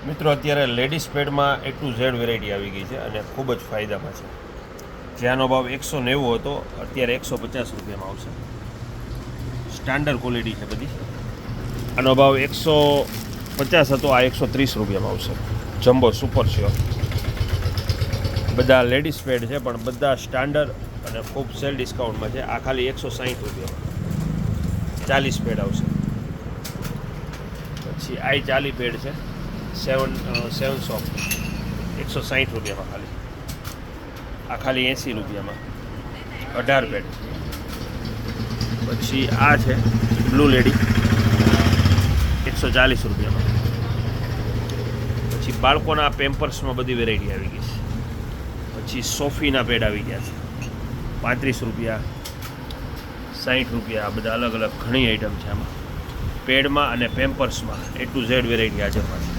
મિત્રો અત્યારે લેડીઝ પેડમાં A to Z વેરાયટી આવી ગઈ છે અને ખૂબ જ ફાયદામાં છે. જેનો ભાવ 190 હતો અત્યારે 150 રૂપિયામાં આવશે. સ્ટાન્ડર્ડ ક્વોલિટી છે બધી. આનો ભાવ 150 હતો, આ 130 રૂપિયામાં આવશે. Jumbo super sure. બધા લેડીઝ પેડ છે પણ બધા સ્ટાન્ડર્ડ અને ખૂબ સેલ ડિસ્કાઉન્ટમાં છે. આ ખાલી 160 રૂપિયામાં 40 પેડ આવશે. પછી આ 40 પેડ છે, 7 સોફ્ટ 160 રૂપિયામાં ખાલી. આ ખાલી 80 રૂપિયામાં 18 પેડ. પછી આ છે બ્લુ લેડી 140 રૂપિયામાં. પછી બાળકોના પેમ્પર્સમાં બધી વેરાયટી આવી ગઈ છે. પછી સોફીના પેડ આવી ગયા છે 35 રૂપિયા, 60 રૂપિયા. આ બધા અલગ અલગ ઘણી આઈટમ છે આમાં પેડમાં અને પેમ્પર્સમાં. A to Z વેરાયટી આજે પાસે.